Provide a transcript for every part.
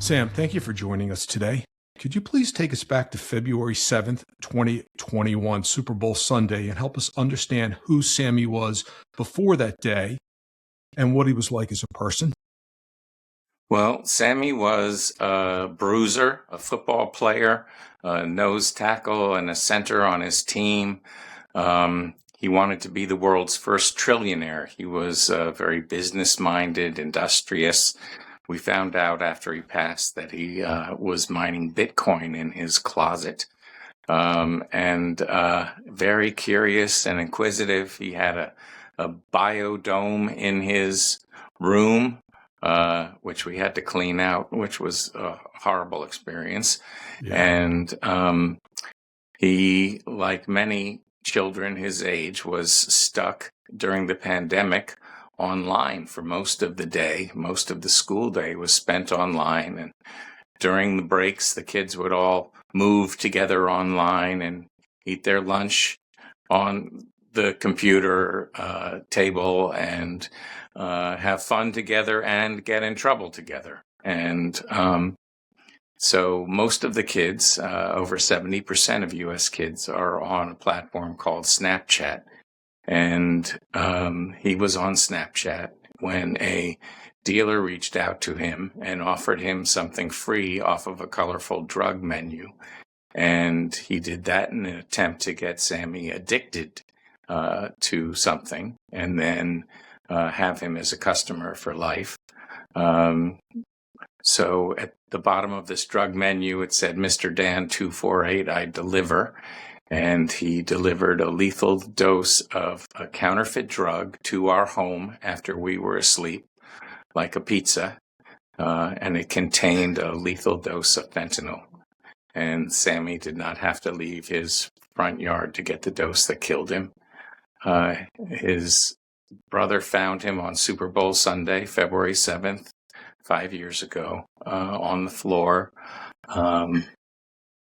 Sam, thank you for joining us today. Could you please take us back to February 7th, 2021, Super Bowl Sunday, and help us understand who Sammy was before that day and what he was like as a person? Well, Sammy was a bruiser, a football player, a nose tackle, and a center on his team. He wanted to be the world's first trillionaire. He was very business-minded, industrious. We found out after he passed that he was mining Bitcoin in his closet, and very curious and inquisitive. He had a biodome in his room, which we had to clean out, which was a horrible experience. Yeah. And he, like many children his age, was stuck during the pandemic online for most of the day. Most of the school day was spent online, and during the breaks, the kids would all move together online and eat their lunch on the computer table and have fun together and get in trouble together. And so most of the kids, over 70% of U.S. kids, are on a platform called Snapchat. And he was on Snapchat when a dealer reached out to him and offered him something free off of a colorful drug menu. And he did that in an attempt to get Sammy addicted to something, and then have him as a customer for life. So at the bottom of this drug menu, it said, "Mr. Dan 248, I deliver." And he delivered a lethal dose of a counterfeit drug to our home after we were asleep, like a pizza. And it contained a lethal dose of fentanyl. And Sammy did not have to leave his front yard to get the dose that killed him. His brother found him on Super Bowl Sunday, February 7th, 5 years ago, on the floor,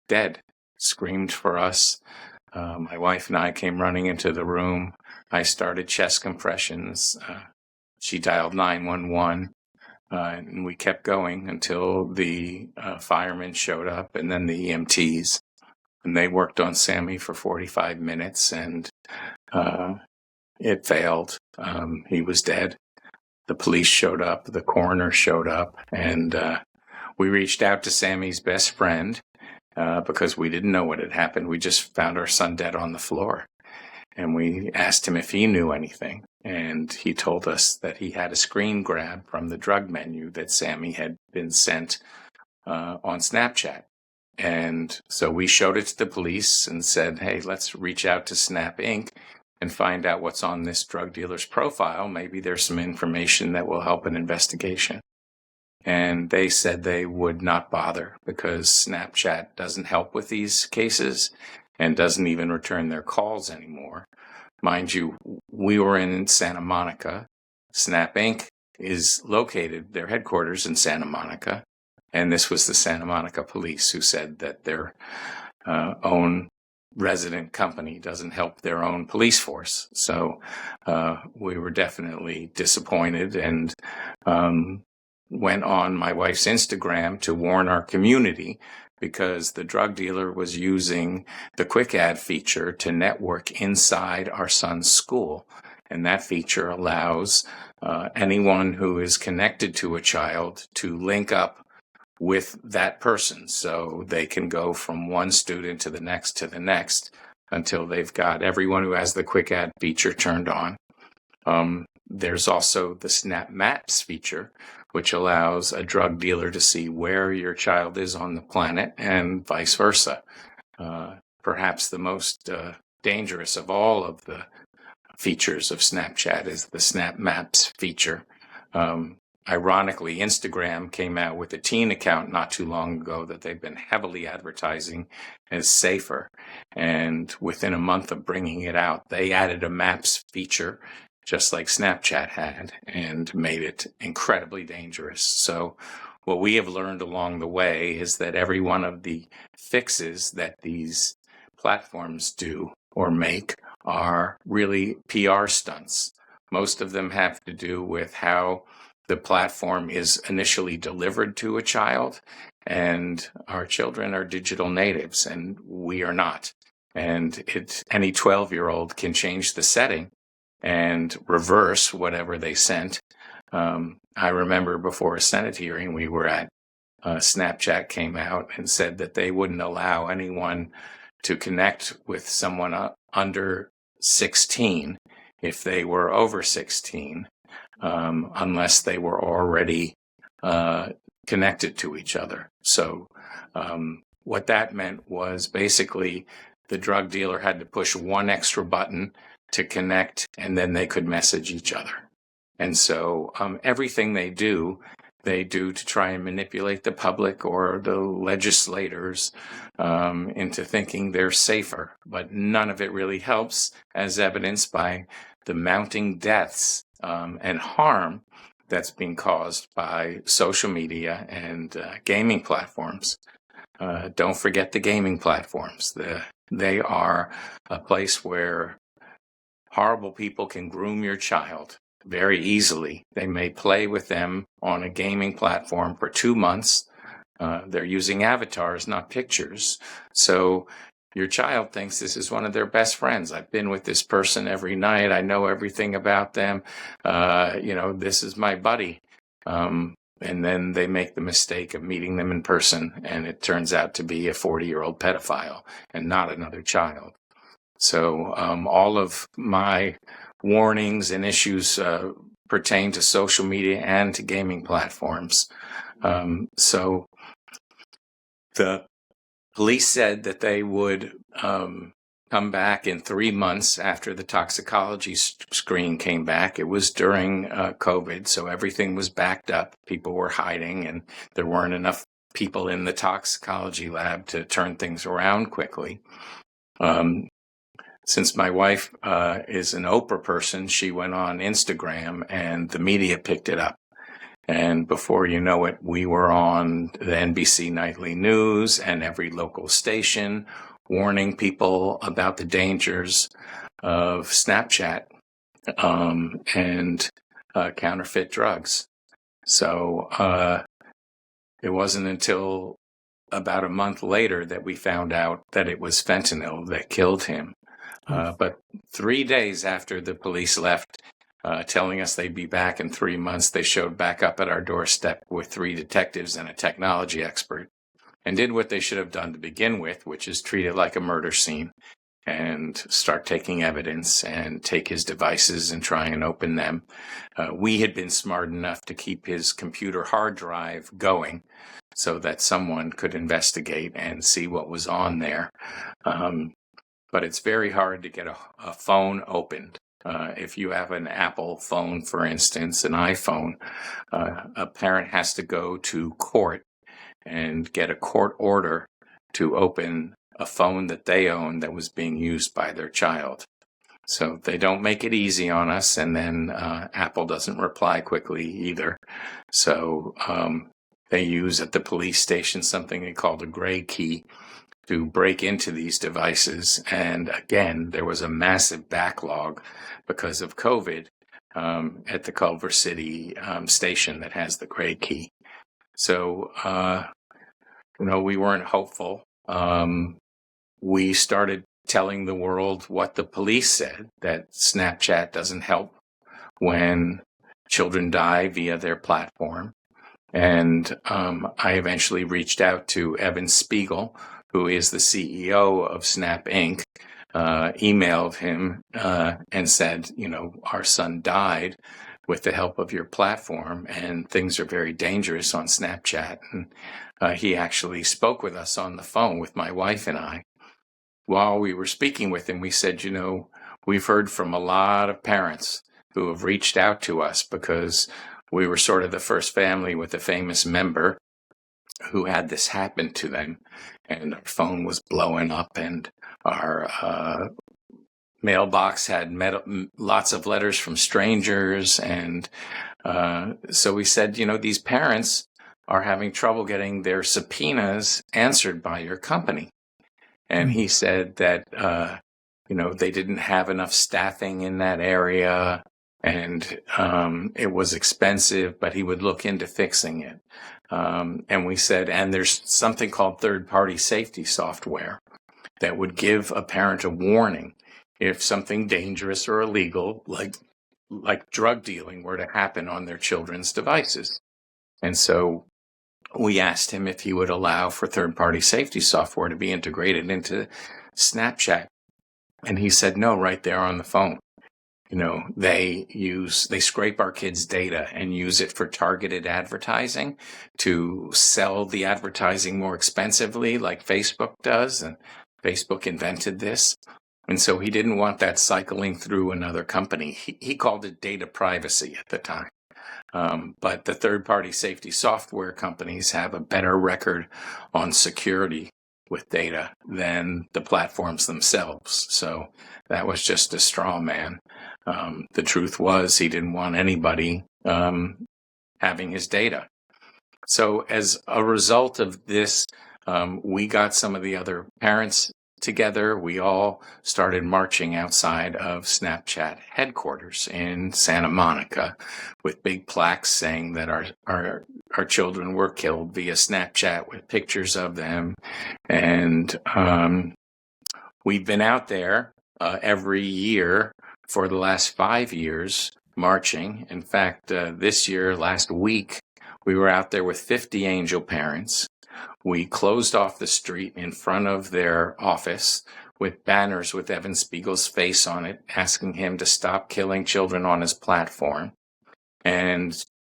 dead. Screamed for us. My wife and I came running into the room. I started chest compressions. She dialed 911. And we kept going until the firemen showed up, and then the EMTs. And they worked on Sammy for 45 minutes, and it failed. He was dead. The police showed up, the coroner showed up, and we reached out to Sammy's best friend because we didn't know what had happened. We just found our son dead on the floor. And we asked him if he knew anything. And he told us that he had a screen grab from the drug menu that Sammy had been sent on Snapchat. And so we showed it to the police and said, "Hey, let's reach out to Snap Inc. and find out what's on this drug dealer's profile. Maybe there's some information that will help an investigation." And they said they would not bother because Snapchat doesn't help with these cases and doesn't even return their calls anymore. Mind you, we were in Santa Monica. Snap Inc. is located, their headquarters in Santa Monica. And this was the Santa Monica police who said that their own resident company doesn't help their own police force. So we were definitely disappointed and went on my wife's Instagram to warn our community because the drug dealer was using the quick ad feature to network inside our son's school. And that feature allows anyone who is connected to a child to link up with that person. So they can go from one student to the next until they've got everyone who has the quick ad feature turned on. There's also the Snap Maps feature, which allows a drug dealer to see where your child is on the planet and vice versa. Perhaps the most dangerous of all of the features of Snapchat is the Snap Maps feature. Ironically, Instagram came out with a teen account not too long ago that they've been heavily advertising as safer. And within a month of bringing it out, they added a Maps feature just like Snapchat had, and made it incredibly dangerous. So what we have learned along the way is that every one of the fixes that these platforms do or make are really PR stunts. Most of them have to do with how the platform is initially delivered to a child, and our children are digital natives, and we are not. And any 12-year-old can change the setting and reverse whatever they sent. I remember before a Senate hearing we were at, Snapchat came out and said that they wouldn't allow anyone to connect with someone under 16 if they were over 16, unless they were already connected to each other. So what that meant was basically the drug dealer had to push one extra button to connect, and then they could message each other. And so everything they do to try and manipulate the public or the legislators into thinking they're safer. But none of it really helps, as evidenced by the mounting deaths and harm that's being caused by social media and gaming platforms. Don't forget the gaming platforms. They are a place where horrible people can groom your child very easily. They may play with them on a gaming platform for 2 months. They're using avatars, not pictures. So your child thinks this is one of their best friends. I've been with this person every night. I know everything about them. This is my buddy. And then they make the mistake of meeting them in person, and it turns out to be a 40-year-old pedophile and not another child. So all of my warnings and issues pertain to social media and to gaming platforms. So the police said that they would come back in 3 months after the toxicology screen came back. It was during COVID, so everything was backed up. People were hiding, and there weren't enough people in the toxicology lab to turn things around quickly. Since my wife is an Oprah person, she went on Instagram and the media picked it up. And before you know it, we were on the NBC Nightly News and every local station warning people about the dangers of Snapchat and counterfeit drugs. So it wasn't until about a month later that we found out that it was fentanyl that killed him. But 3 days after the police left, telling us they'd be back in 3 months, they showed back up at our doorstep with 3 detectives and a technology expert, and did what they should have done to begin with, which is treat it like a murder scene and start taking evidence and take his devices and try and open them. We had been smart enough to keep his computer hard drive going so that someone could investigate and see what was on there. But it's very hard to get a phone opened. If you have an Apple phone, for instance, an iPhone, a parent has to go to court and get a court order to open a phone that they own that was being used by their child. So they don't make it easy on us, and then Apple doesn't reply quickly either. So they use at the police station something they call a gray key to break into these devices. And again, there was a massive backlog because of COVID at the Culver City station that has the gray key. So, we weren't hopeful. We started telling the world what the police said, that Snapchat doesn't help when children die via their platform. And I eventually reached out to Evan Spiegel, who is the CEO of Snap Inc., emailed him and said, our son died with the help of your platform, and things are very dangerous on Snapchat. And he actually spoke with us on the phone with my wife and I. While we were speaking with him, we said, we've heard from a lot of parents who have reached out to us because we were sort of the first family with a famous member who had this happen to them, and our phone was blowing up, and our mailbox had lots of letters from strangers. And so we said, these parents are having trouble getting their subpoenas answered by your company. And he said that, they didn't have enough staffing in that area. And it was expensive, but he would look into fixing it. And we said, and there's something called third-party safety software that would give a parent a warning if something dangerous or illegal, like drug dealing, were to happen on their children's devices. And so we asked him if he would allow for third-party safety software to be integrated into Snapchat. And he said no right there on the phone. They scrape our kids' data and use it for targeted advertising to sell the advertising more expensively, like Facebook does. And Facebook invented this. And so he didn't want that cycling through another company. He called it data privacy at the time. But the third-party safety software companies have a better record on security with data than the platforms themselves. So that was just a straw man. The truth was he didn't want anybody having his data. So as a result of this, we got some of the other parents together. We all started marching outside of Snapchat headquarters in Santa Monica with big plaques saying that our children were killed via Snapchat with pictures of them. And we've been out there every year for the last 5 years marching. In fact, this year, last week, we were out there with 50 angel parents. We closed off the street in front of their office with banners with Evan Spiegel's face on it, asking him to stop killing children on his platform. And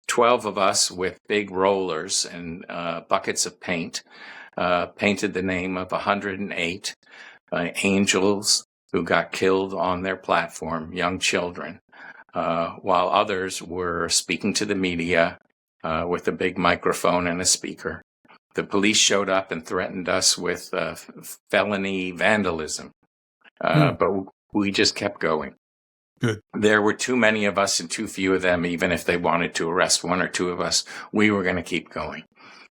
12 of us with big rollers and buckets of paint painted the name of 108 angels who got killed on their platform, young children, while others were speaking to the media with a big microphone and a speaker. The police showed up and threatened us with felony vandalism, but we just kept going. Good. There were too many of us and too few of them. Even if they wanted to arrest one or two of us, we were going to keep going.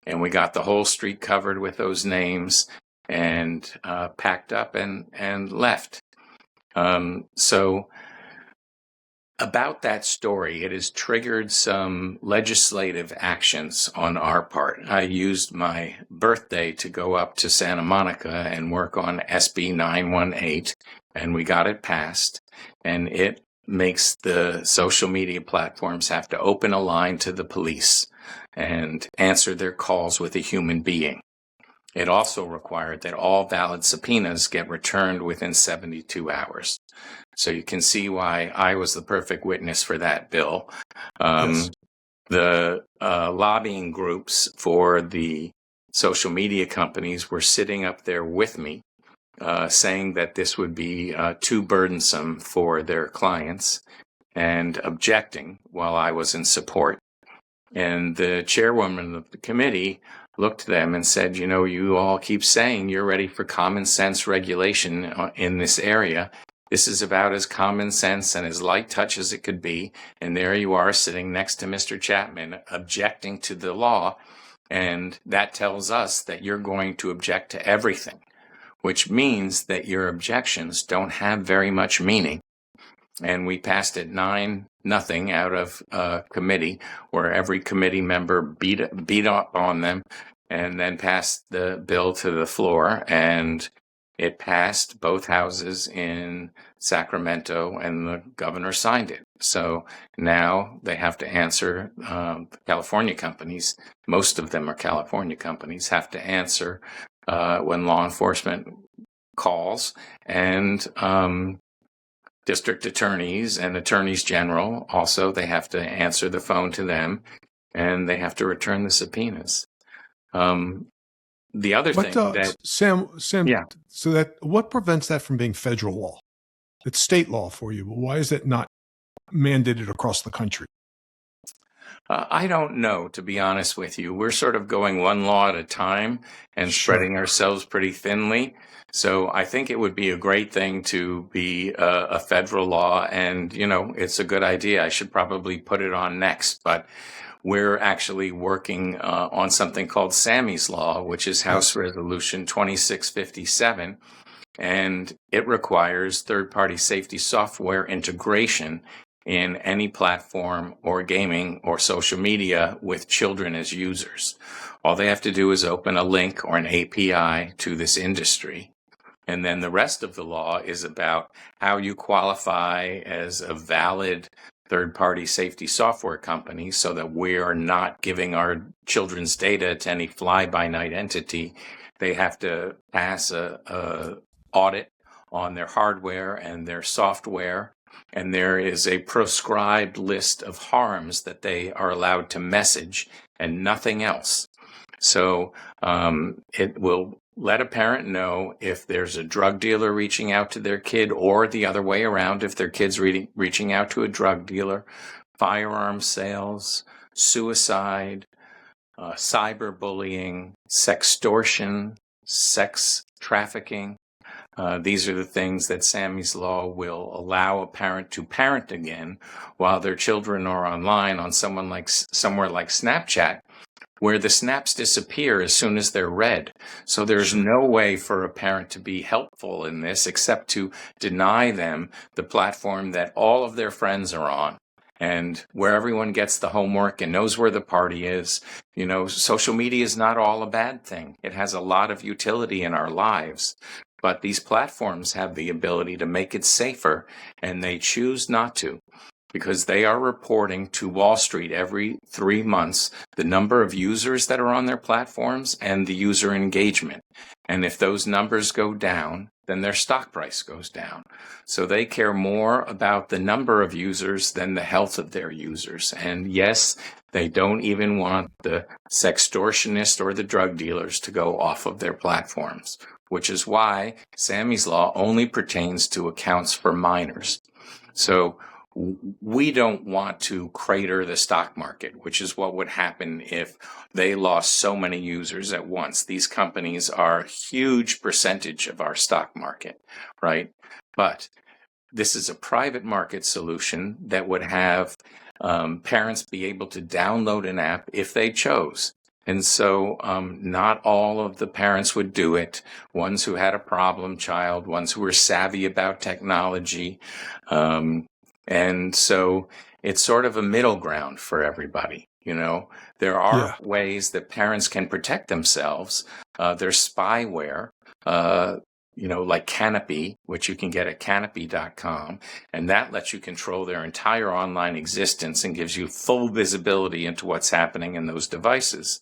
And we got the whole street covered with those names and packed up and left. So about that story, it has triggered some legislative actions on our part. I used my birthday to go up to Santa Monica and work on SB 918, and we got it passed. And it makes the social media platforms have to open a line to the police and answer their calls with a human being. It also required that all valid subpoenas get returned within 72 hours. So you can see why I was the perfect witness for that bill. Yes. The lobbying groups for the social media companies were sitting up there with me, saying that this would be too burdensome for their clients and objecting while I was in support. And the chairwoman of the committee looked at them and said, you all keep saying you're ready for common sense regulation in this area. This is about as common sense and as light touch as it could be. And there you are sitting next to Mr. Chapman objecting to the law. And that tells us that you're going to object to everything, which means that your objections don't have very much meaning. And we passed it 9-0 out of committee, where every committee member beat up on them and then passed the bill to the floor. And it passed both houses in Sacramento, and the governor signed it. So now they have to answer, California companies, most of them are California companies, have to answer when law enforcement calls, and district attorneys and attorneys general also, they have to answer the phone to them, and they have to return the subpoenas. The other thing that Sam, yeah. So that what prevents that from being federal law? It's state law for you, but why is it not mandated across the country? I don't know, to be honest with you. We're sort of going one law at a time and spreading ourselves pretty thinly. So I think it would be a great thing to be a federal law, and, it's a good idea. I should probably put it on next, but we're actually working on something called Sammy's Law, which is House Resolution 2657, and it requires third-party safety software integration in any platform or gaming or social media with children as users. All they have to do is open a link or an API to this industry. And then the rest of the law is about how you qualify as a valid third-party safety software company so that we are not giving our children's data to any fly-by-night entity. They have to pass a audit on their hardware and their software, and there is a proscribed list of harms that they are allowed to message and nothing else. So it will let a parent know if there's a drug dealer reaching out to their kid, or the other way around, if their kid's reaching out to a drug dealer, firearm sales, suicide, cyberbullying, sextortion, sex trafficking. These are the things that Sammy's Law will allow a parent to parent again while their children are online on somewhere like Snapchat, where the snaps disappear as soon as they're read. So there's no way for a parent to be helpful in this except to deny them the platform that all of their friends are on, and where everyone gets the homework and knows where the party is. You know, social media is not all a bad thing. It has a lot of utility in our lives. But these platforms have the ability to make it safer, and they choose not to, because they are reporting to Wall Street every 3 months the number of users that are on their platforms and the user engagement. And if those numbers go down, then their stock price goes down. So they care more about the number of users than the health of their users. And yes, they don't even want the sextortionists or the drug dealers to go off of their platforms, which is why Sammy's Law only pertains to accounts for minors. So we don't want to crater the stock market, which is what would happen if they lost so many users at once. These companies are a huge percentage of our stock market, right? But this is a private market solution that would have parents be able to download an app if they chose. And so not all of the parents would do it. Ones who had a problem child, ones who were savvy about technology. And so it's sort of a middle ground for everybody. You know, there are ways that parents can protect themselves. There's spyware, like Canopy, which you can get at canopy.com. And that lets you control their entire online existence and gives you full visibility into what's happening in those devices.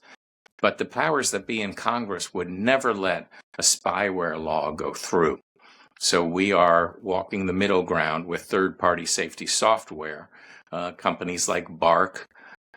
But the powers that be in Congress would never let a spyware law go through. So we are walking the middle ground with third-party safety software. Companies like Bark,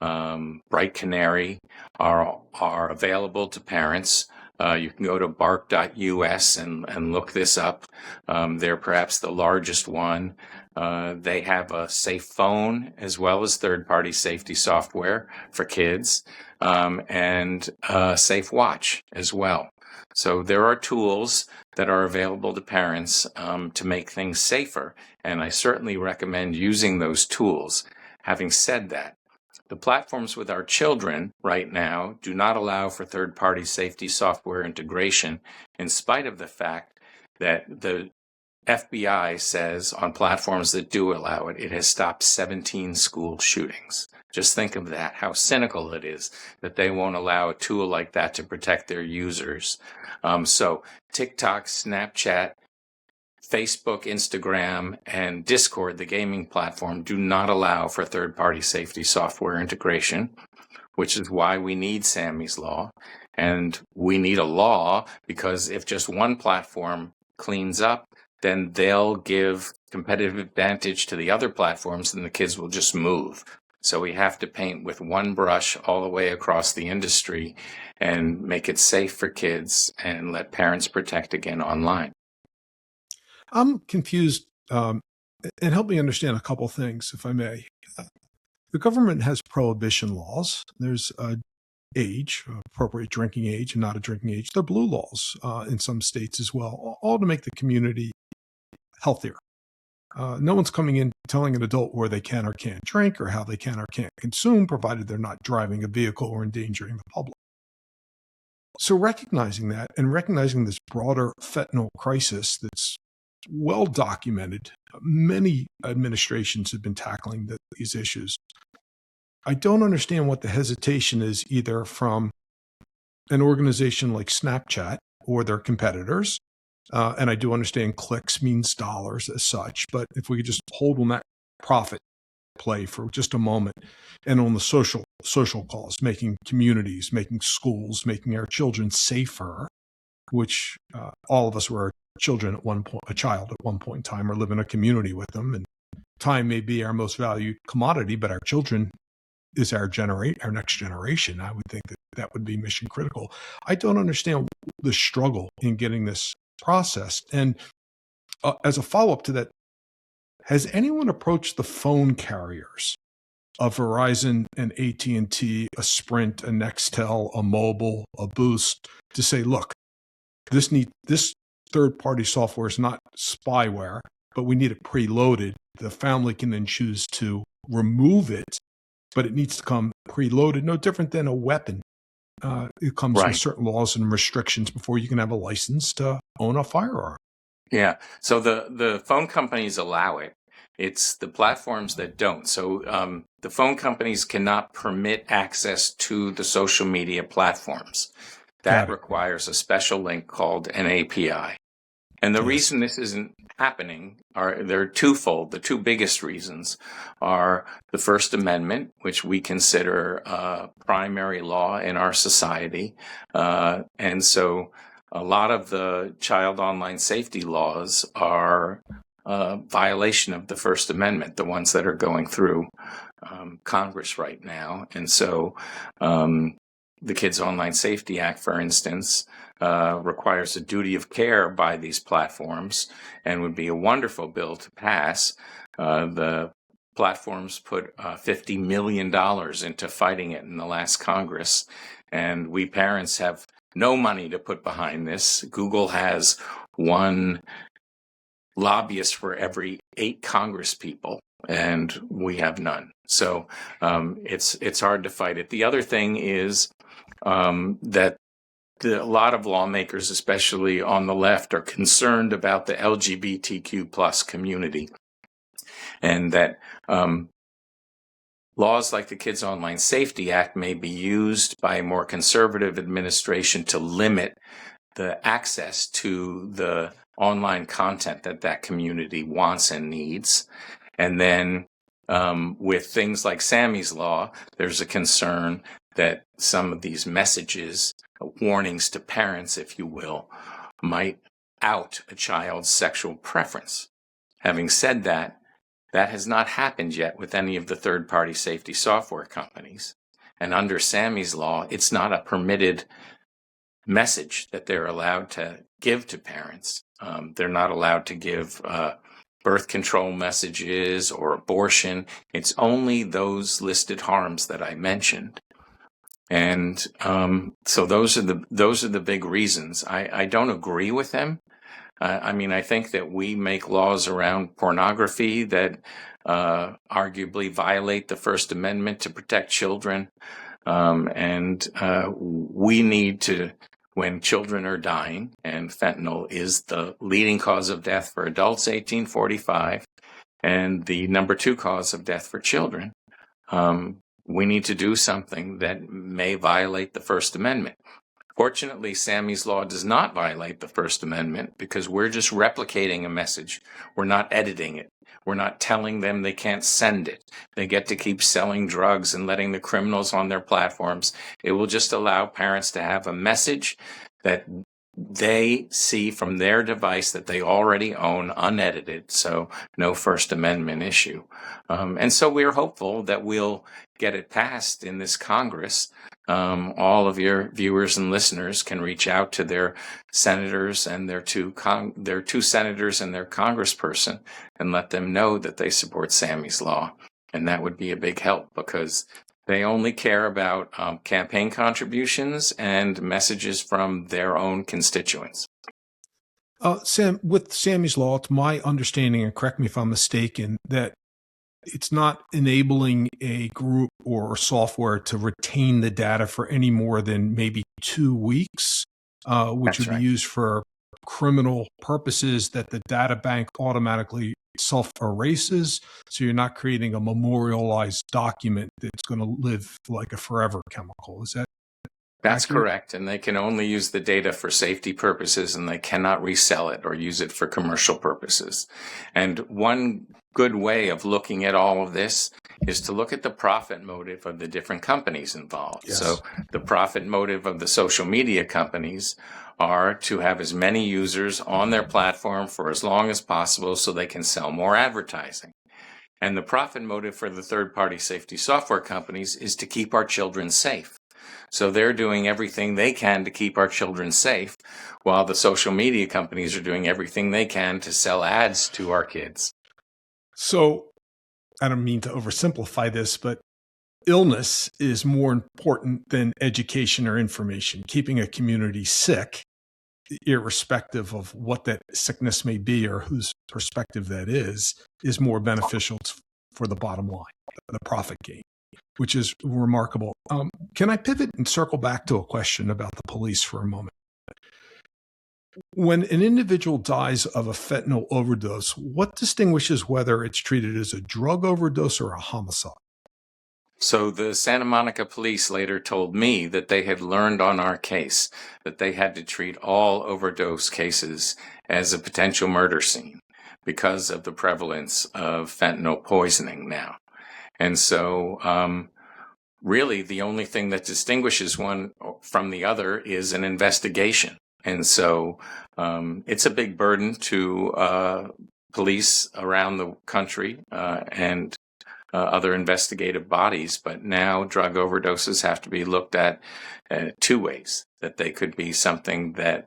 Bright Canary are available to parents. You can go to bark.us and look this up. They're perhaps the largest one. They have a safe phone as well as third-party safety software for kids, and a safe watch as well. So there are tools that are available to parents to make things safer, and I certainly recommend using those tools. Having said that, the platforms with our children right now do not allow for third-party safety software integration, in spite of the fact that the FBI says on platforms that do allow it, it has stopped 17 school shootings. Just think of that, how cynical it is that they won't allow a tool like that to protect their users. So TikTok, Snapchat, Facebook, Instagram, and Discord, the gaming platform, do not allow for third-party safety software integration, which is why we need Sammy's Law. And we need a law because if just one platform cleans up, then they'll give competitive advantage to the other platforms and the kids will just move. So we have to paint with one brush all the way across the industry and make it safe for kids and let parents protect again online. I'm confused, and help me understand a couple things, if I may. The government has prohibition laws. There's age, appropriate drinking age and not a drinking age. There are blue laws in some states as well, all to make the community healthier. No one's coming in telling an adult where they can or can't drink or how they can or can't consume, provided they're not driving a vehicle or endangering the public. So recognizing that and recognizing this broader fentanyl crisis that's well documented. Many administrations have been tackling these issues. I don't understand what the hesitation is either from an organization like Snapchat or their competitors. And I do understand clicks means dollars as such, but if we could just hold on that profit play for just a moment, and on the social cause, making communities, making schools, making our children safer, which all of us were children at one point, a child at one point in time, or live in a community with them. And time may be our most valued commodity, but our children is our next generation. I would think that would be mission critical. I don't understand the struggle in getting this processed. And as a follow-up to that, has anyone approached the phone carriers, a Verizon, an AT&T, a Sprint, a Nextel, a Mobile, a Boost, to say, look, this third-party software is not spyware, but we need it preloaded. The family can then choose to remove it, but it needs to come preloaded, no different than a weapon. It comes with certain laws and restrictions before you can have a license to own a firearm. Yeah. So the phone companies allow it. It's the platforms that don't. So the phone companies cannot permit access to the social media platforms. That requires a special link called an API. And the reason this isn't happening they're twofold. The two biggest reasons are the First Amendment, which we consider primary law in our society. And so a lot of the child online safety laws are a violation of the First Amendment, the ones that are going through Congress right now. And so the Kids Online Safety Act, for instance, requires a duty of care by these platforms and would be a wonderful bill to pass. The platforms put $50 million into fighting it in the last Congress, and we parents have no money to put behind this. Google has one lobbyist for every 8 Congress people, and we have none. So it's hard to fight it. The other thing is that a lot of lawmakers, especially on the left, are concerned about the LGBTQ plus community, and that laws like the Kids Online Safety Act may be used by a more conservative administration to limit the access to the online content that community wants and needs. And then with things like Sammy's Law, there's a concern that some of these messages, warnings to parents, if you will, might out a child's sexual preference. Having said that, that has not happened yet with any of the third-party safety software companies. And under Sammy's Law, it's not a permitted message that they're allowed to give to parents. They're not allowed to give birth control messages or abortion. It's only those listed harms that I mentioned. And so those are the big reasons. I don't agree with them. I mean, I think that we make laws around pornography that arguably violate the First Amendment to protect children. And we need to, when children are dying, and fentanyl is the leading cause of death for adults 18-45, and the number 2 cause of death for children, we need to do something that may violate the First Amendment. Fortunately, Sammy's Law does not violate the First Amendment because we're just replicating a message. We're not editing it. We're not telling them they can't send it. They get to keep selling drugs and letting the criminals on their platforms. It will just allow parents to have a message that they see from their device that they already own, unedited, so no First Amendment issue. And so we're hopeful that we'll get it passed in this Congress. All of your viewers and listeners can reach out to their senators and their two senators and their congressperson and let them know that they support Sammy's Law. And that would be a big help because they only care about campaign contributions and messages from their own constituents. Sam, with Sammy's Law, it's my understanding, and correct me if I'm mistaken, that it's not enabling a group or software to retain the data for any more than maybe 2 weeks, which would be used for criminal purposes that the data bank automatically self-erases, so you're not creating a memorialized document that's going to live like a forever chemical. Is that That's accurate? correct. And they can only use the data for safety purposes, and they cannot resell it or use it for commercial purposes. And one good way of looking at all of this is to look at the profit motive of the different companies involved. Yes. So the profit motive of the social media companies are to have as many users on their platform for as long as possible so they can sell more advertising. And the profit motive for the third-party safety software companies is to keep our children safe. So they're doing everything they can to keep our children safe, while the social media companies are doing everything they can to sell ads to our kids. So I don't mean to oversimplify this, but illness is more important than education or information. Keeping a community sick, irrespective of what that sickness may be or whose perspective that is more beneficial for the bottom line, the profit gain, which is remarkable. Can I pivot and circle back to a question about the police for a moment? When an individual dies of a fentanyl overdose, what distinguishes whether it's treated as a drug overdose or a homicide? So the Santa Monica police later told me that they had learned on our case that they had to treat all overdose cases as a potential murder scene because of the prevalence of fentanyl poisoning now. And so really the only thing that distinguishes one from the other is an investigation. And so it's a big burden to police around the country and other investigative bodies, but now drug overdoses have to be looked at two ways. That they could be something that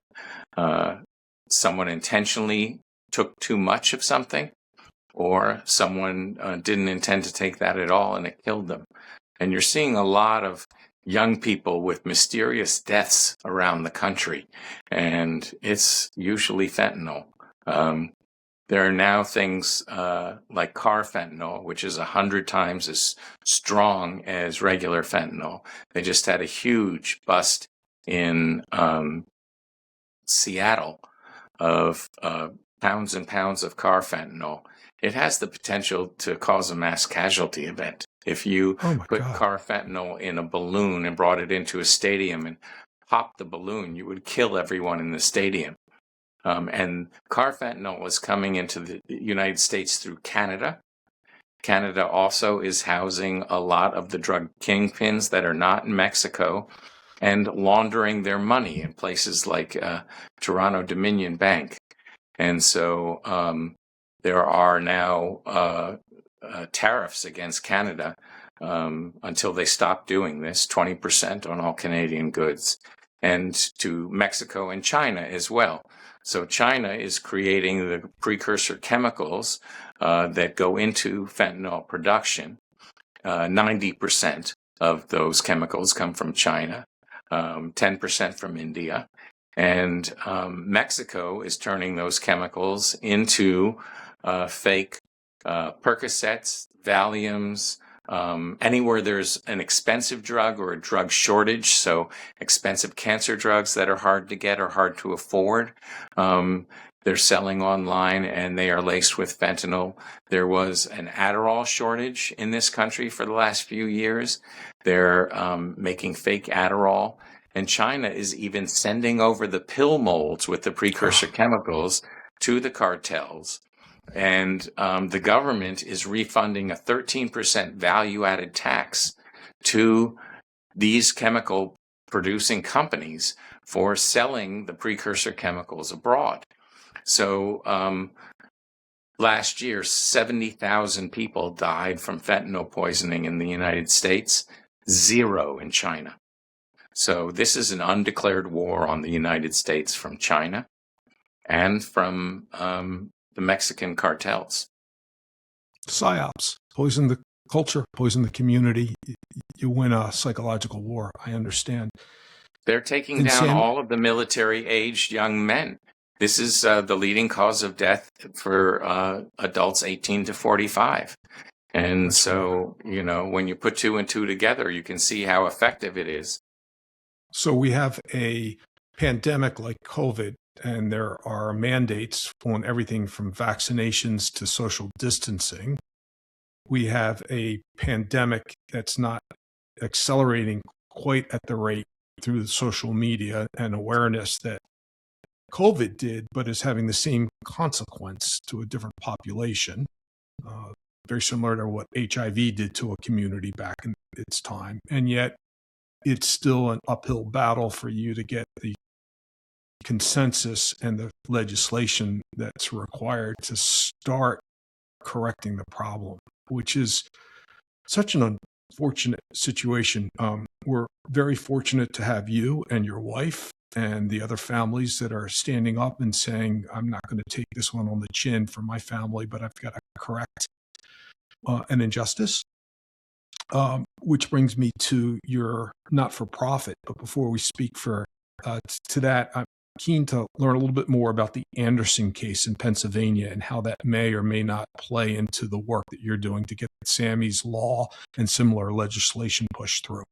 someone intentionally took too much of something, or someone didn't intend to take that at all and it killed them. And you're seeing a lot of young people with mysterious deaths around the country, and it's usually fentanyl. There are now things like car fentanyl, which is 100 times as strong as regular fentanyl. They just had a huge bust in Seattle of pounds and pounds of car fentanyl. It has the potential to cause a mass casualty event. If you put car fentanyl in a balloon and brought it into a stadium and popped the balloon, you would kill everyone in the stadium. And car fentanyl is coming into the United States through Canada. Canada also is housing a lot of the drug kingpins that are not in Mexico and laundering their money in places like Toronto Dominion Bank. And so there are now tariffs against Canada until they stop doing this, 20% on all Canadian goods, and to Mexico and China as well. So China is creating the precursor chemicals that go into fentanyl production. 90% of those chemicals come from China, 10% from India. And Mexico is turning those chemicals into fake Percocets, Valiums, anywhere there's an expensive drug or a drug shortage, so expensive cancer drugs that are hard to get or hard to afford, they're selling online and they are laced with fentanyl. There was an Adderall shortage in this country for the last few years. They're making fake Adderall. And China is even sending over the pill molds with the precursor chemicals to the cartels. And the government is refunding a 13% value-added tax to these chemical producing companies for selling the precursor chemicals abroad. So last year, 70,000 people died from fentanyl poisoning in the United States, 0 in China. So this is an undeclared war on the United States from China and from the Mexican cartels. PSYOPs, poison the culture, poison the community. You win a psychological war. I understand. They're taking down all of the military-aged young men. This is the leading cause of death for adults 18 to 45. And that's so, right. You know, when you put 2 and 2 together, you can see how effective it is. So we have a pandemic like COVID and there are mandates on everything from vaccinations to social distancing. We have a pandemic that's not accelerating quite at the rate through the social media and awareness that COVID did, but is having the same consequence to a different population. Very similar to what HIV did to a community back in its time. And yet it's still an uphill battle for you to get the consensus and the legislation that's required to start correcting the problem, which is such an unfortunate situation. We're very fortunate to have you and your wife and the other families that are standing up and saying, I'm not going to take this one on the chin for my family, but I've got to correct an injustice. Which brings me to your not-for-profit. But before we speak to that, I'm keen to learn a little bit more about the Anderson case in Pennsylvania and how that may or may not play into the work that you're doing to get Sammy's law and similar legislation pushed through.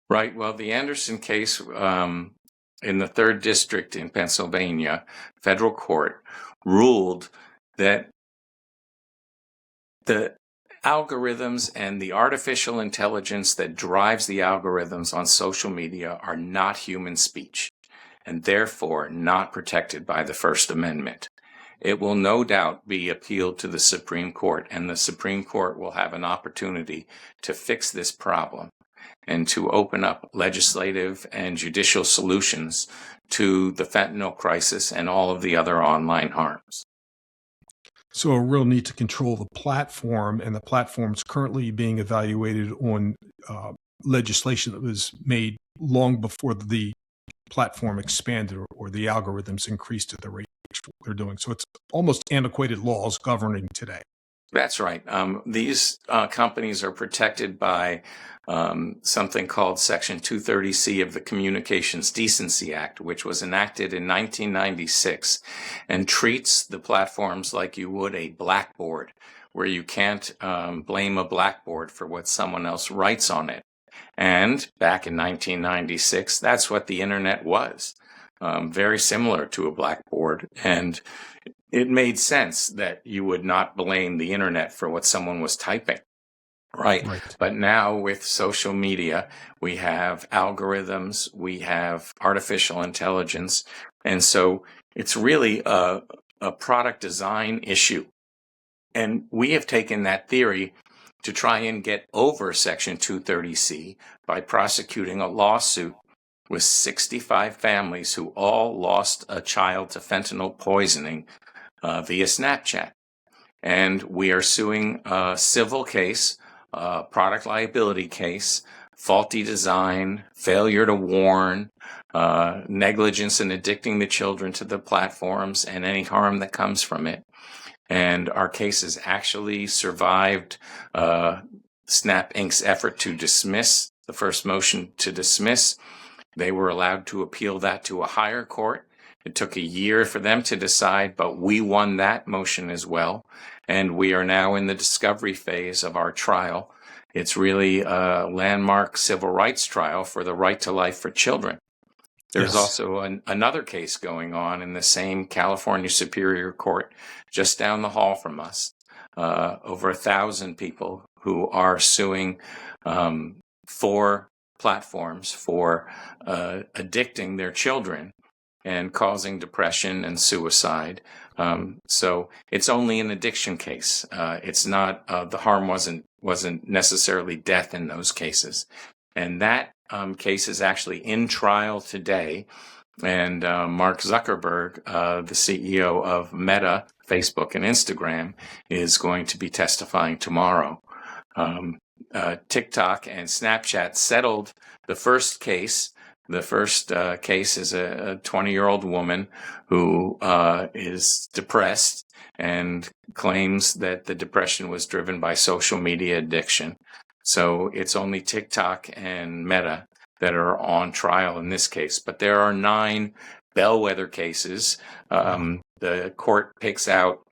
Right. Well, the Anderson case in the 3rd District in Pennsylvania, federal court, ruled that the algorithms and the artificial intelligence that drives the algorithms on social media are not human speech, and therefore not protected by the First Amendment. It will no doubt be appealed to the Supreme Court, and the Supreme Court will have an opportunity to fix this problem and to open up legislative and judicial solutions to the fentanyl crisis and all of the other online harms. So a real need to control the platform, and the platform's currently being evaluated on legislation that was made long before the platform expanded or the algorithms increased at the rate which they're doing. So it's almost antiquated laws governing today. That's right. These companies are protected by something called Section 230C of the Communications Decency Act, which was enacted in 1996 and treats the platforms like you would a blackboard, where you can't blame a blackboard for what someone else writes on it. And back in 1996, that's what the internet was, very similar to a blackboard. And it made sense that you would not blame the internet for what someone was typing. Right. But now with social media, we have algorithms, we have artificial intelligence. And so it's really a product design issue. And we have taken that theory to try and get over Section 230C by prosecuting a lawsuit with 65 families who all lost a child to fentanyl poisoning via Snapchat. And we are suing a civil case, product liability case, faulty design, failure to warn, negligence in addicting the children to the platforms, and any harm that comes from it. And our case has actually survived Snap Inc.'s effort to dismiss, the first motion to dismiss. They were allowed to appeal that to a higher court. It took a year for them to decide, but we won that motion as well. And we are now in the discovery phase of our trial. It's really a landmark civil rights trial for the right to life for children. There's also another case going on in the same California Superior Court just down the hall from us. Over 1,000 people who are suing 4 platforms for addicting their children and causing depression and suicide. So it's only an addiction case. It's not, the harm wasn't necessarily death in those cases. And that case is actually in trial today. And Mark Zuckerberg, the CEO of Meta, Facebook, and Instagram, is going to be testifying tomorrow. TikTok and Snapchat settled the first case. The first case is a 20-year-old woman who is depressed and claims that the depression was driven by social media addiction. So it's only TikTok and Meta that are on trial in this case. But there are 9 bellwether cases. The court picks out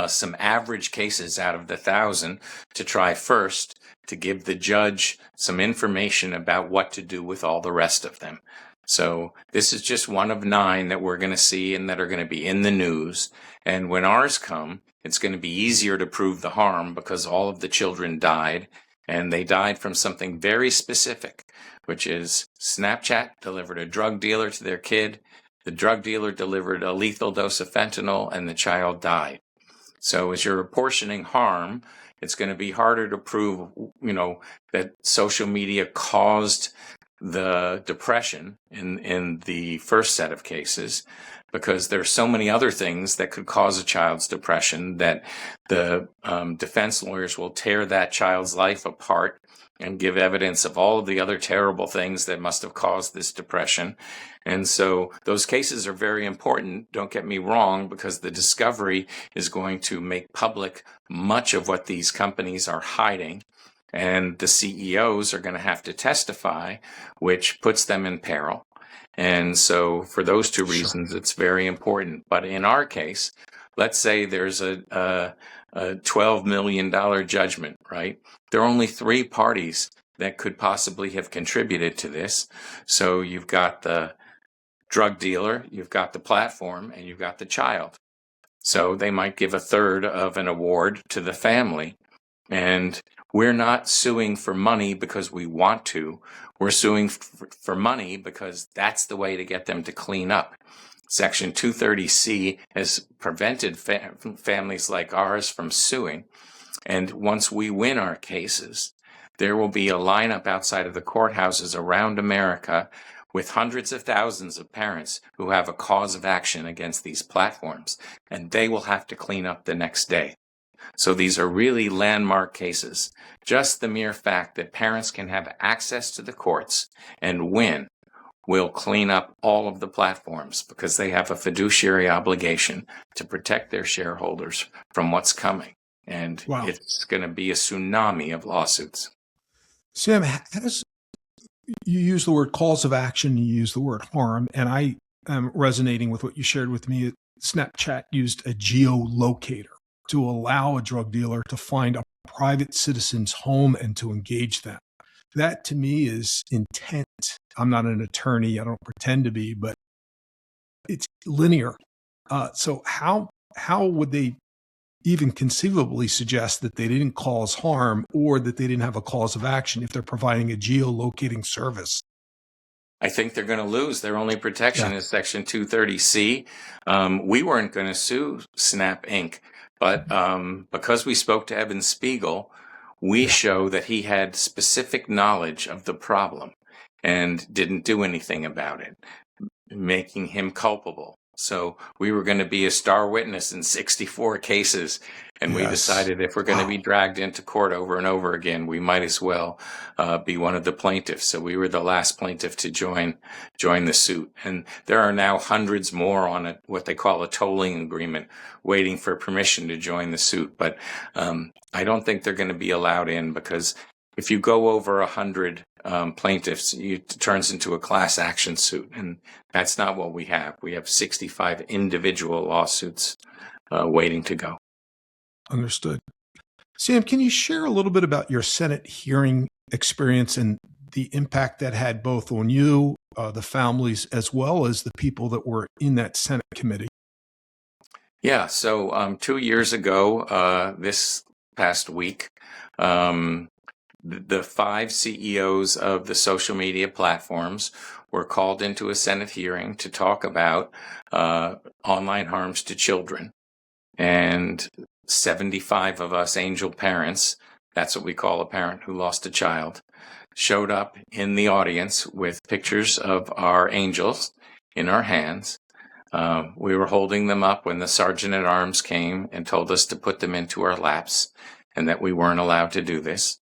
some average cases out of the 1,000 to try first, to give the judge some information about what to do with all the rest of them. So this is just one of 9 that we're going to see and that are going to be in the news. And when ours come, it's going to be easier to prove the harm because all of the children died, and they died from something very specific, which is Snapchat delivered a drug dealer to their kid. The drug dealer delivered a lethal dose of fentanyl, and the child died. So as you're apportioning harm, it's going to be harder to prove, that social media caused the depression in the first set of cases, because there's so many other things that could cause a child's depression that the defense lawyers will tear that child's life apart and give evidence of all of the other terrible things that must have caused this depression. And so those cases are very important, don't get me wrong, because the discovery is going to make public much of what these companies are hiding. And the CEOs are going to have to testify, which puts them in peril. And so for those two reasons, it's very important. But in our case, let's say there's a $12 million judgment, right? There are only 3 parties that could possibly have contributed to this. So you've got the drug dealer, you've got the platform, and you've got the child. So they might give a third of an award to the family. And we're not suing for money because we want to. We're suing for money because that's the way to get them to clean up. Section 230C has prevented families like ours from suing. And once we win our cases, there will be a lineup outside of the courthouses around America with hundreds of thousands of parents who have a cause of action against these platforms, and they will have to clean up the next day. So these are really landmark cases. Just the mere fact that parents can have access to the courts and win will clean up all of the platforms, because they have a fiduciary obligation to protect their shareholders from what's coming. And It's going to be a tsunami of lawsuits. Sam, you use the word calls of action, you use the word harm, and I am resonating with what you shared with me. Snapchat used a geolocator to allow a drug dealer to find a private citizen's home and to engage them. That to me is intent. I'm not an attorney. I don't pretend to be, but it's linear. So how would they even conceivably suggest that they didn't cause harm or that they didn't have a cause of action if they're providing a geolocating service? I think they're going to lose. Their only protection is Section 230C. We weren't going to sue Snap Inc., but because we spoke to Evan Spiegel, we show that he had specific knowledge of the problem and didn't do anything about it, making him culpable. So we were going to be a star witness in 64 cases, and we decided if we're going to be dragged into court over and over again, we might as well be one of the plaintiffs. So we were the last plaintiff to join the suit. And there are now hundreds more on what they call a tolling agreement, waiting for permission to join the suit. But I don't think they're going to be allowed in, because if you go over 100 plaintiffs, it turns into a class action suit, and that's not what we have. We have 65 individual lawsuits waiting to go. Understood. Sam, can you share a little bit about your Senate hearing experience and the impact that had both on you, the families, as well as the people that were in that Senate committee? Yeah, so 2 years ago, this past week, the 5 CEOs of the social media platforms were called into a Senate hearing to talk about online harms to children. And 75 of us angel parents, that's what we call a parent who lost a child, showed up in the audience with pictures of our angels in our hands. We were holding them up when the sergeant at arms came and told us to put them into our laps, and that we weren't allowed to do this.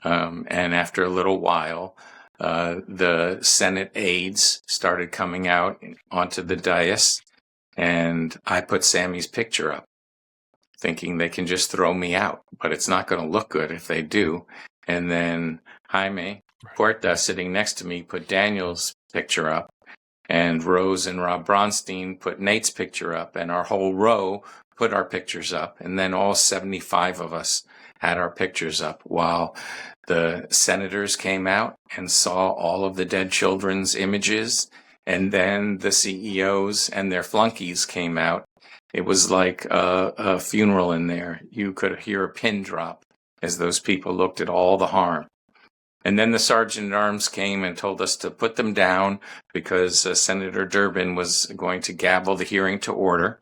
And after a little while, the Senate aides started coming out onto the dais, and I put Sammy's picture up, thinking they can just throw me out, but it's not going to look good if they do. And then Jaime Puerta, sitting next to me, put Daniel's picture up, and Rose and Rob Bronstein put Nate's picture up, and our whole row put our pictures up, and then all 75 of us had our pictures up, while the senators came out and saw all of the dead children's images, and then the CEOs and their flunkies came out. It was like a funeral in there. You could hear a pin drop as those people looked at all the harm. And then the sergeant at arms came and told us to put them down because Senator Durbin was going to gavel the hearing to order.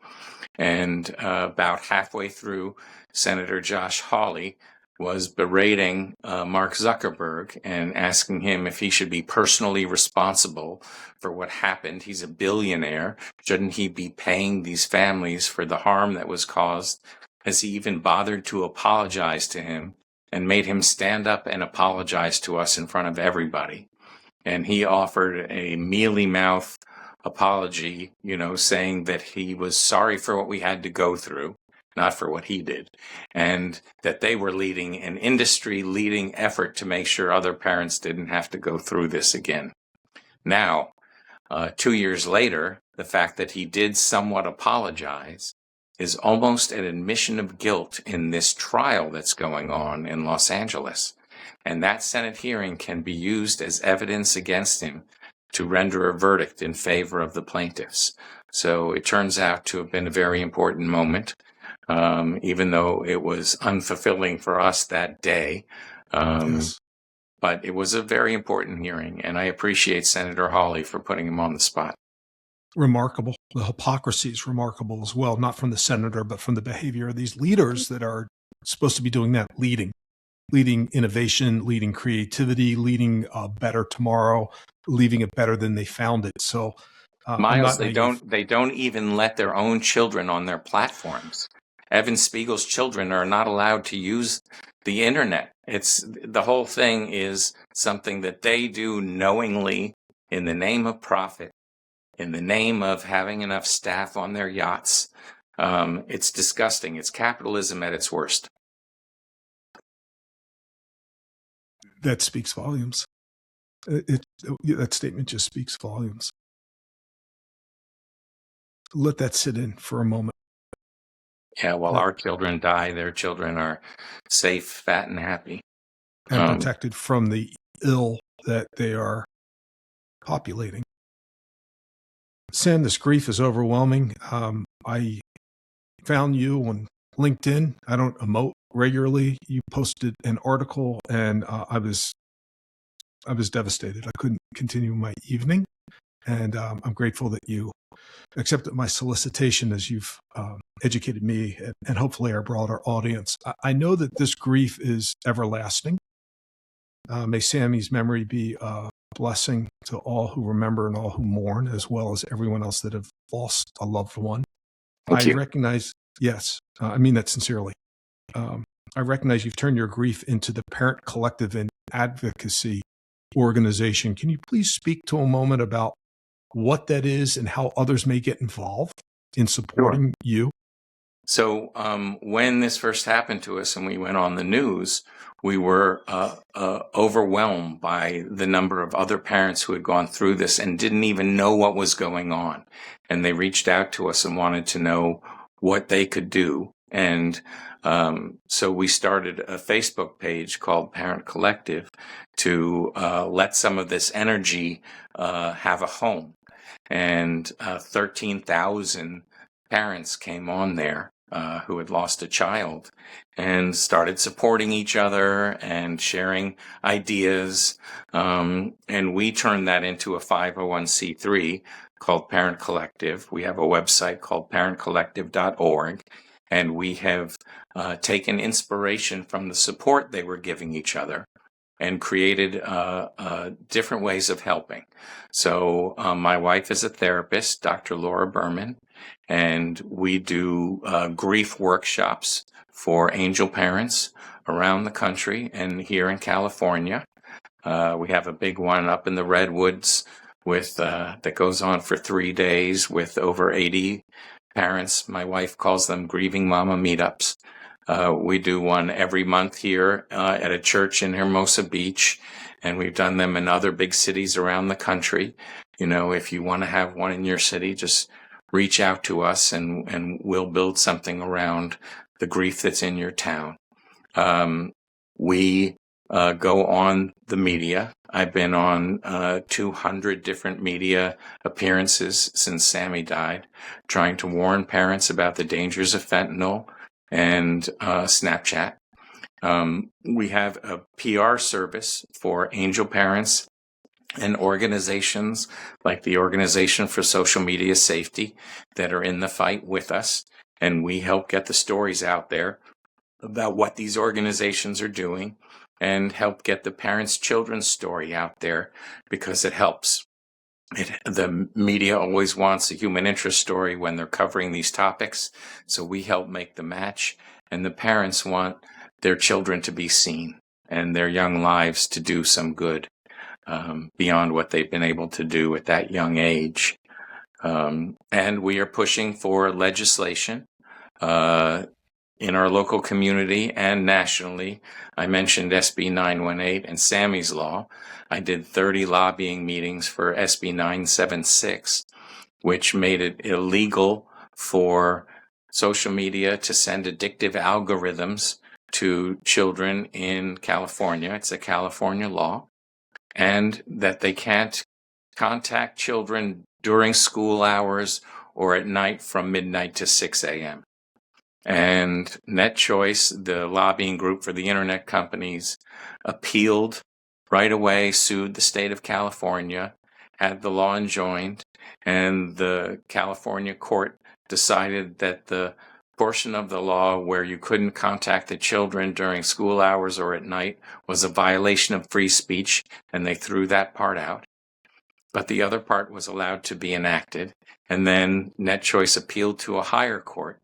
And about halfway through, Senator Josh Hawley was berating Mark Zuckerberg and asking him if he should be personally responsible for what happened. He's a billionaire. Shouldn't he be paying these families for the harm that was caused? Has he even bothered to apologize to him and made him stand up and apologize to us in front of everybody? And he offered a mealy-mouth apology, saying that he was sorry for what we had to go through, not for what he did, and that they were leading an industry-leading effort to make sure other parents didn't have to go through this again. Now, 2 years later, the fact that he did somewhat apologize is almost an admission of guilt in this trial that's going on in Los Angeles. And that Senate hearing can be used as evidence against him to render a verdict in favor of the plaintiffs. So it turns out to have been a very important moment, even though it was unfulfilling for us that day. Yes. But it was a very important hearing, and I appreciate Senator Hawley for putting him on the spot. Remarkable. The hypocrisy is remarkable as well, not from the senator, but from the behavior of these leaders that are supposed to be doing that, leading innovation, leading creativity, leading a better tomorrow, leaving it better than they found it. So, Miles, they don't even let their own children on their platforms. Evan Spiegel's children are not allowed to use the internet. The whole thing is something that they do knowingly in the name of profit, in the name of having enough staff on their yachts. It's disgusting. It's capitalism at its worst. That speaks volumes. That statement just speaks volumes. Let that sit in for a moment. Yeah, while our children die, their children are safe, fat, and happy. And protected from the ill that they are populating. Sam, this grief is overwhelming. I found you on LinkedIn. I don't emote regularly. You posted an article, and I was devastated. I couldn't continue my evening, and I'm grateful that you accepted my solicitation as you've educated me and hopefully our broader audience. I know that this grief is everlasting. May Sammy's memory be a blessing to all who remember and all who mourn, as well as everyone else that have lost a loved one. Thank you. Recognize, yes, I mean that sincerely. I recognize you've turned your grief into the Parent Collective and Advocacy organization. Can you please speak to a moment about what that is and how others may get involved in supporting you? So when this first happened to us and we went on the news, we were overwhelmed by the number of other parents who had gone through this and didn't even know what was going on. And they reached out to us and wanted to know what they could do. And so we started a Facebook page called Parent Collective to let some of this energy have a home. And 13,000 parents came on there who had lost a child and started supporting each other and sharing ideas. And we turned that into a 501c3 called Parent Collective. We have a website called parentcollective.org. And we have taken inspiration from the support they were giving each other and created different ways of helping. So my wife is a therapist, Dr. Laura Berman, and we do grief workshops for angel parents around the country and here in California. We have a big one up in the Redwoods with that goes on for 3 days with over 80 parents. My wife calls them Grieving Mama meetups. We do one every month here at a church in Hermosa Beach, and we've done them in other big cities around the country. If you want to have one in your city, just reach out to us and we'll build something around the grief that's in your town. We go on the media. I've been on 200 different media appearances since Sammy died, trying to warn parents about the dangers of fentanyl and Snapchat. We have a PR service for angel parents and organizations like the Organization for Social Media Safety that are in the fight with us. And we help get the stories out there about what these organizations are doing and help get the parents' children's story out there because it helps. The media always wants a human interest story when they're covering these topics, so we help make the match, and the parents want their children to be seen and their young lives to do some good beyond what they've been able to do at that young age. And we are pushing for legislation in our local community and nationally. I mentioned SB 918 and Sammy's Law. I did 30 lobbying meetings for SB 976, which made it illegal for social media to send addictive algorithms to children in California. It's a California law. And that they can't contact children during school hours or at night from midnight to 6 a.m. And NetChoice, the lobbying group for the internet companies, appealed right away, sued the state of California, had the law enjoined, and the California court decided that the portion of the law where you couldn't contact the children during school hours or at night was a violation of free speech, and they threw that part out. But the other part was allowed to be enacted, and then NetChoice appealed to a higher court,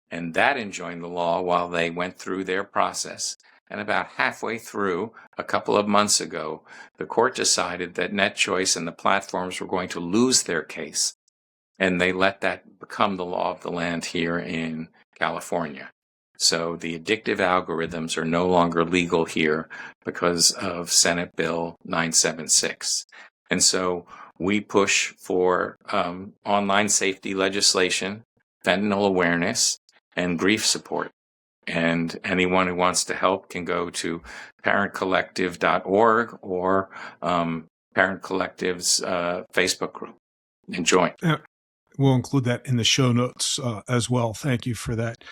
and that enjoined the law while they went through their process. And about halfway through, a couple of months ago, the court decided that NetChoice and the platforms were going to lose their case, and they let that become the law of the land here in California. So the addictive algorithms are no longer legal here because of Senate Bill 976. And so we push for online safety legislation, fentanyl awareness, and grief support. And anyone who wants to help can go to parentcollective.org or Parent Collective's Facebook group and join. We'll include that in the show notes as well. Thank you for that.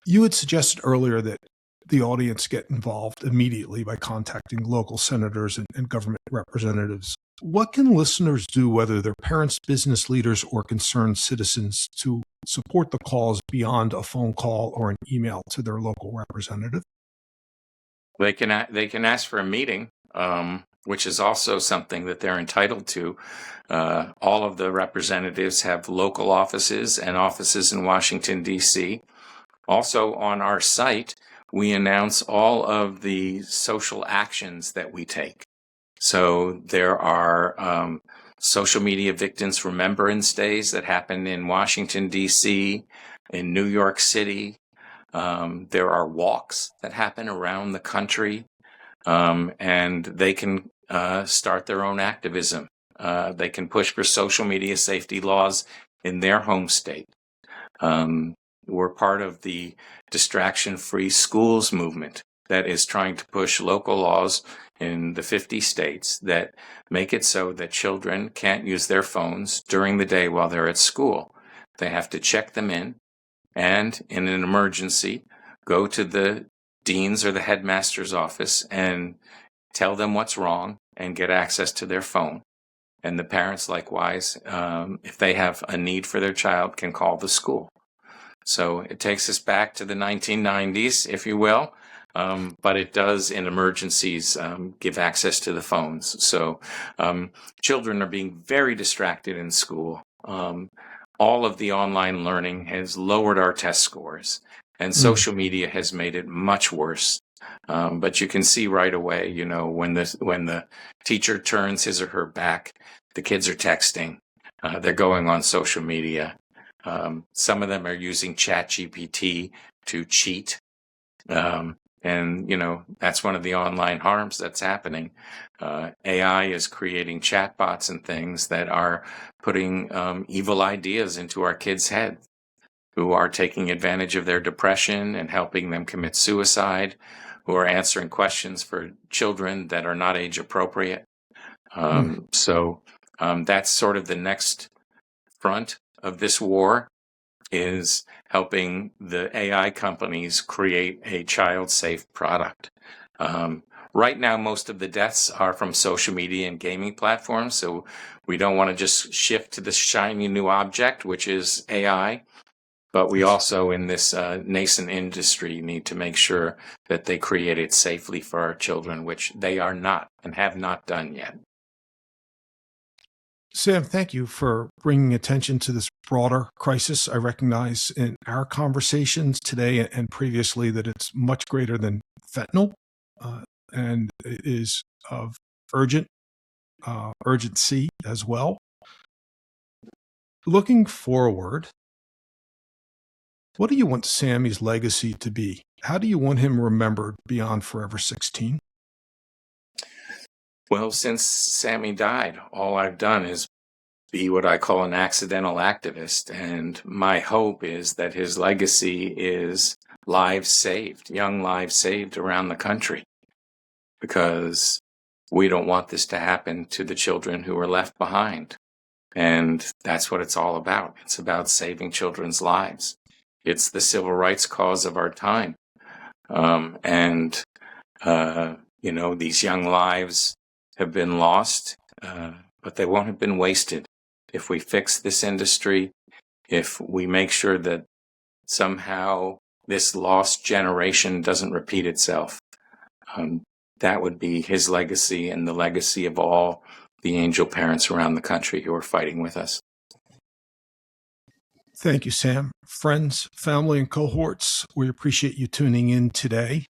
You had suggested earlier that the audience get involved immediately by contacting local senators and government representatives. What can listeners do, whether they're parents, business leaders, or concerned citizens, to support the cause beyond a phone call or an email to their local representative? They can ask for a meeting, which is also something that they're entitled to. All of the representatives have local offices and offices in Washington, D.C. Also on our site, we announce all of the social actions that we take. So there are social media victims remembrance days that happen in Washington, D.C., in New York City. There are walks that happen around the country, and they can start their own activism. They can push for social media safety laws in their home state. We're part of the distraction-free schools movement that is trying to push local laws in the 50 states that make it so that children can't use their phones during the day while they're at school. They have to check them in, and in an emergency, go to the dean's or the headmaster's office and tell them what's wrong and get access to their phone. And the parents, likewise, if they have a need for their child, can call the school. So it takes us back to the 1990s, if you will, but it does, in emergencies, give access to the phones. So children are being very distracted in school. All of the online learning has lowered our test scores, and social media has made it much worse. But you can see right away, you know, when the teacher turns his or her back, the kids are texting. They're going on social media. Some of them are using ChatGPT to cheat. And, you know, that's one of the online harms that's happening. AI is creating chatbots and things that are putting evil ideas into our kids' heads. who are taking advantage of their depression and helping them commit suicide, who are answering questions for children that are not age appropriate. So that's sort of the next front of this war, is helping the AI companies create a child-safe product. Right now, most of the deaths are from social media and gaming platforms, so we don't want to just shift to the shiny new object, which is AI. But we also, in this nascent industry, need to make sure that they create it safely for our children, which they are not and have not done yet. Sam, thank you for bringing attention to this broader crisis. I recognize in our conversations today and previously that it's much greater than fentanyl, and it is of urgency as well. Looking forward, what do you want Sammy's legacy to be? How do you want him remembered beyond Forever 16? Well, since Sammy died, all I've done is be what I call an accidental activist. And my hope is that his legacy is lives saved, young lives saved around the country, because we don't want this to happen to the children who are left behind. And that's what it's all about. It's about saving children's lives. It's the civil rights cause of our time. These young lives have been lost, but they won't have been wasted if we fix this industry, if we make sure that somehow this lost generation doesn't repeat itself. That would be his legacy and the legacy of all the angel parents around the country who are fighting with us. Thank you, Sam. Friends, family, and cohorts, we appreciate you tuning in today.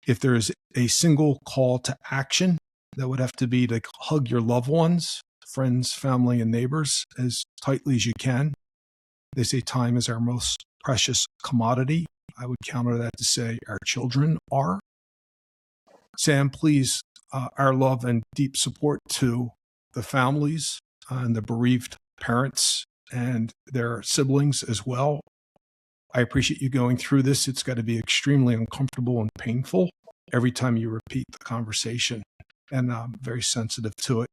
If there is a single call to action, that would have to be to hug your loved ones, friends, family, and neighbors as tightly as you can. They say time is our most precious commodity. I would counter that to say our children are. Sam, please, our love and deep support to the families and the bereaved parents and their siblings as well. I appreciate you going through this. It's got to be extremely uncomfortable and painful every time you repeat the conversation, and I'm very sensitive to it.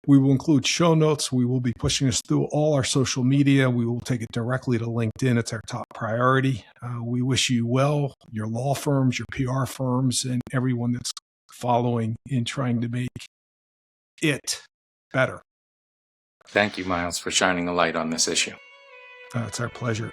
We will include show notes. We will be pushing this through all our social media. We will take it directly to LinkedIn. It's our top priority. We wish you well, your law firms, your PR firms, and everyone that's following in trying to make it better. Thank you, Miles, for shining a light on this issue. It's our pleasure.